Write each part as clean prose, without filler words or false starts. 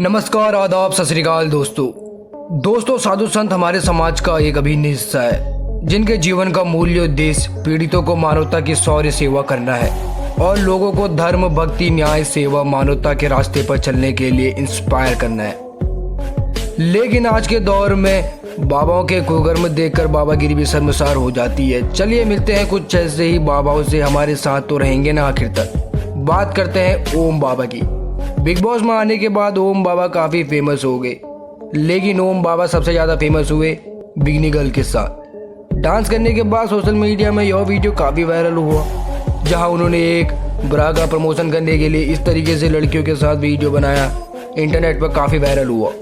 नमस्कार, आदाब, सत श्री अकाल दोस्तों। साधु संत हमारे समाज का एक अभिन्न हिस्सा है, जिनके जीवन का मूल्य उद्देश्य पीड़ितों को मानवता की शौर्य सेवा करना है और लोगों को धर्म, भक्ति, न्याय, सेवा, मानवता के रास्ते पर चलने के लिए इंस्पायर करना है। लेकिन आज के दौर में बाबाओं के कुकर्म देखकर बाबागिरी भी शर्मसार हो जाती है। चलिए मिलते हैं कुछ ऐसे ही बाबाओं से, हमारे साथ तो रहेंगे ना आखिर तक। बात करते हैं ओम बाबा की। बिग बॉस में आने के बाद ओम बाबा काफ़ी फेमस हो गए, लेकिन ओम बाबा सबसे ज़्यादा फेमस हुए बिगनी गर्ल के साथ। डांस करने के बाद सोशल मीडिया में यह वीडियो काफ़ी वायरल हुआ, जहां उन्होंने एक ब्रा का प्रमोशन करने के लिए इस तरीके से लड़कियों के साथ वीडियो बनाया। इंटरनेट पर काफ़ी वायरल हुआ।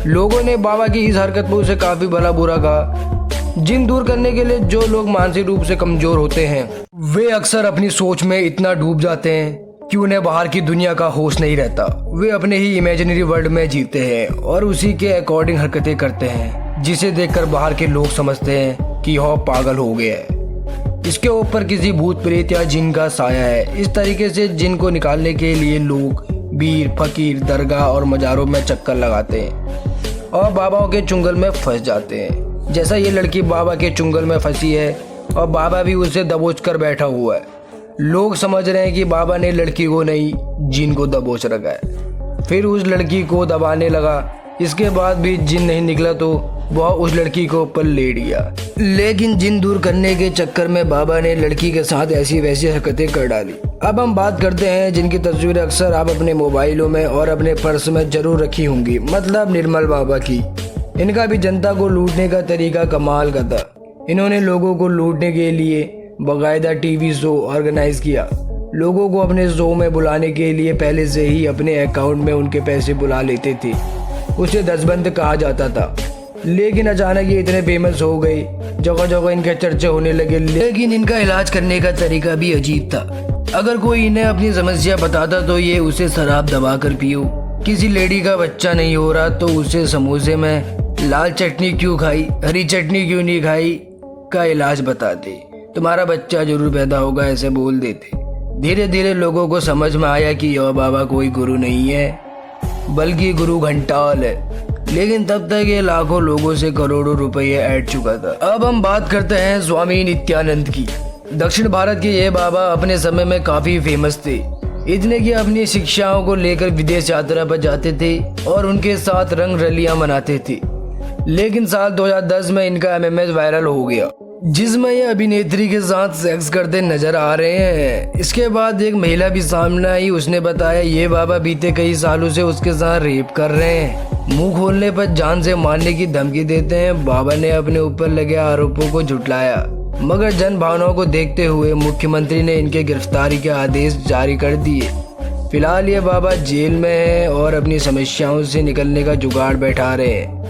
लोगों ने बाबा की इस हरकत पर उसे काफ़ी भला बुरा कहा। जिन दूर करने के लिए जो लोग मानसिक रूप से कमज़ोर होते हैं, वे अक्सर अपनी सोच में इतना डूब जाते हैं कि उन्हें बाहर की दुनिया का होश नहीं रहता। वे अपने ही इमेजिनरी वर्ल्ड में जीते हैं और उसी के अकॉर्डिंग हरकतें करते हैं, जिसे देखकर बाहर के लोग समझते हैं कि यह पागल हो गया है, इसके ऊपर किसी भूत प्रेत या जिन का साया है। इस तरीके से जिन को निकालने के लिए लोग पीर, फकीर, दरगाह और मज़ारों में चक्कर लगाते हैं और बाबाओं के चुंगल में फंस जाते हैं। जैसा ये लड़की बाबा के चुंगल में फंसी है और बाबा भी उसे दबोच कर बैठा हुआ है। लोग समझ रहे हैं कि बाबा ने लड़की को नहीं, जिन को दबोच रखा है। फिर उस लड़की को दबाने लगा। इसके बाद भी जिन नहीं निकला तो वह उस लड़की को ऊपर लेट गया। लेकिन जिन दूर करने के चक्कर में बाबा ने लड़की के साथ ऐसी वैसी हरकतें कर डाली। अब हम बात करते हैं जिनकी तस्वीरें अक्सर आप अपने मोबाइलों में और अपने पर्स में जरूर रखी होंगी, मतलब निर्मल बाबा की। इनका भी जनता को लूटने का तरीका कमाल का था। इन्होंने लोगों को लूटने के लिए बाकायदा टीवी शो ऑर्गेनाइज किया। लोगों को अपने शो में बुलाने के लिए पहले से ही अपने अकाउंट में उनके पैसे बुला लेते थे। उसे दस्तबंद कहा जाता था। लेकिन अचानक ये इतने फेमस हो गए, जगह जगह इनके चर्चे होने लगे। लेकिन इनका इलाज करने का तरीका भी अजीब था। अगर कोई इन्हें अपनी समस्या बताता तो ये उसे शराब दबा कर पियो। किसी लेडी का बच्चा नहीं हो रहा तो उसे समोसे में लाल चटनी क्यों खाई, हरी चटनी क्यों नहीं खाई का इलाज बताते। तुम्हारा बच्चा जरूर पैदा होगा, ऐसे बोल देते। धीरे धीरे लोगों को समझ में आया कि यह बाबा कोई गुरु नहीं है, बल्कि गुरु घंटाल है। लेकिन तब तक ये लाखों लोगों से करोड़ों रुपये ऐड चुका था। अब हम बात करते हैं स्वामी नित्यानंद की। दक्षिण भारत के ये बाबा अपने समय में काफी फेमस थे, इतने कि अपनी शिक्षाओं को लेकर विदेश यात्रा पर जाते थे और उनके साथ रंग रलियां मनाते थे। लेकिन साल 2010 में इनका एमएमएस वायरल हो गया, जिसमें ये अभिनेत्री के साथ सेक्स करते नजर आ रहे हैं। इसके बाद एक महिला भी सामने आई। उसने बताया ये बाबा बीते कई सालों से उसके साथ रेप कर रहे हैं। मुंह खोलने पर जान से मारने की धमकी देते हैं। बाबा ने अपने ऊपर लगे आरोपों को झुटलाया, मगर जन भावनाओं को देखते हुए मुख्यमंत्री ने इनके गिरफ्तारी के आदेश जारी कर दिए। फिलहाल ये बाबा जेल में है और अपनी समस्याओं से निकलने का जुगाड़ बैठा रहे हैं।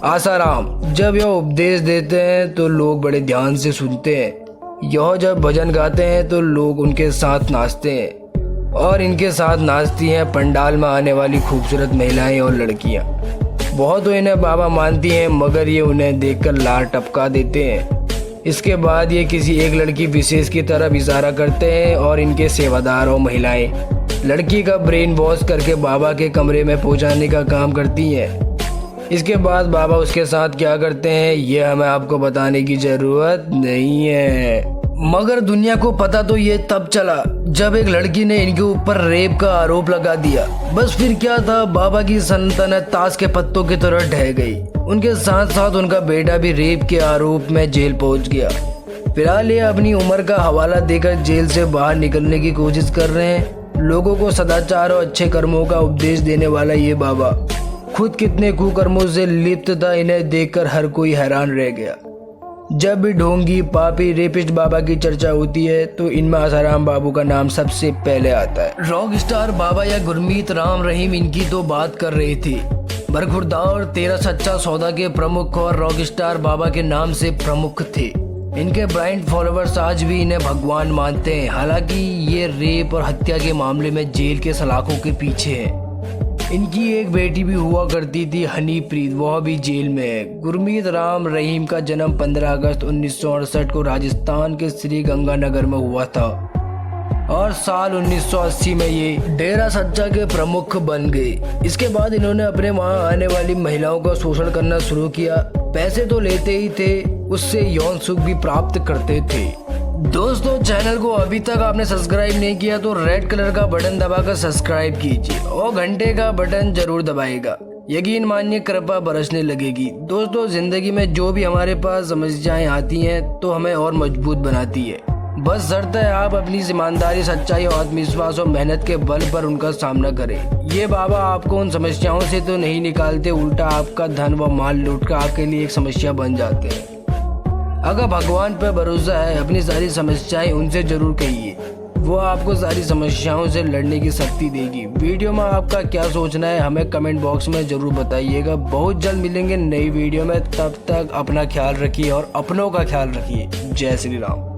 आसाराम जब यह उपदेश देते हैं तो लोग बड़े ध्यान से सुनते हैं। यह जब भजन गाते हैं तो लोग उनके साथ नाचते हैं और इनके साथ नाचती हैं पंडाल में आने वाली खूबसूरत महिलाएं और लड़कियां। बहुत तो इन्हें बाबा मानती हैं, मगर ये उन्हें देखकर लार टपका देते हैं। इसके बाद ये किसी एक लड़की विशेष की तरफ इशारा करते हैं और इनके सेवादार और महिलाएं लड़की का ब्रेन वॉश करके बाबा के कमरे में पहुंचाने का काम करती हैं। इसके बाद बाबा उसके साथ क्या करते हैं ये हमें आपको बताने की जरूरत नहीं है, मगर दुनिया को पता तो ये तब चला जब एक लड़की ने इनके ऊपर रेप का आरोप लगा दिया। बस फिर क्या था, बाबा की सल्तनत ताश के पत्तों की तरह ढह गई। उनके साथ साथ उनका बेटा भी रेप के आरोप में जेल पहुंच गया। फिलहाल ये अपनी उम्र का हवाला देकर जेल से बाहर निकलने की कोशिश कर रहे हैं। लोगों को सदाचार और अच्छे कर्मों का उपदेश देने वाला ये बाबा खुद कितने कुकर्मों से लिप्त था, इन्हें देखकर हर कोई हैरान रह गया। जब भी ढोंगी, पापी, रेपिस्ट बाबा की चर्चा होती है तो इनमें आसाराम बाबू का नाम सबसे पहले आता है। रॉक स्टार बाबा या गुरमीत राम रहीम इनकी तो बात कर रहे थे। बरखुरदार और तेरा सच्चा सौदा के प्रमुख और रॉक स्टार बाबा के नाम से प्रमुख थे। इनके ब्लाइंड फॉलोअर्स आज भी इन्हें भगवान मानते हैं। हालांकि ये रेप और हत्या के मामले में जेल के सलाखों के पीछे है। इनकी एक बेटी भी हुआ करती थी, हनीप्रीत, वह भी जेल में है। गुरमीत राम रहीम का जन्म 15 अगस्त 1968 को राजस्थान के श्री गंगानगर में हुआ था। और साल 1980 में ये डेरा सच्चा के प्रमुख बन गए। इसके बाद इन्होंने अपने वहां आने वाली महिलाओं का शोषण करना शुरू किया। पैसे तो लेते ही थे, उससे यौन सुख भी प्राप्त करते थे। दोस्तों, चैनल को अभी तक आपने सब्सक्राइब नहीं किया तो रेड कलर का बटन दबाकर सब्सक्राइब कीजिए और घंटे का बटन जरूर दबाएगा। यकीन मानिए कृपा बरसने लगेगी। दोस्तों, जिंदगी में जो भी हमारे पास समस्याएं आती हैं तो हमें और मजबूत बनाती है। बस शर्त है आप अपनी ईमानदारी, सच्चाई और आत्मविश्वास और मेहनत के बल पर उनका सामना करें। ये बाबा आपको उन समस्याओं से तो नहीं निकालते, उल्टा आपका धन व माल लूटकर आपके लिए एक समस्या बन जाते हैं। अगर भगवान पर भरोसा है, अपनी सारी समस्याएं उनसे जरूर कहिए, वो आपको सारी समस्याओं से लड़ने की शक्ति देगी। वीडियो में आपका क्या सोचना है हमें कमेंट बॉक्स में जरूर बताइएगा। बहुत जल्द मिलेंगे नई वीडियो में, तब तक अपना ख्याल रखिए और अपनों का ख्याल रखिए। जय श्री राम।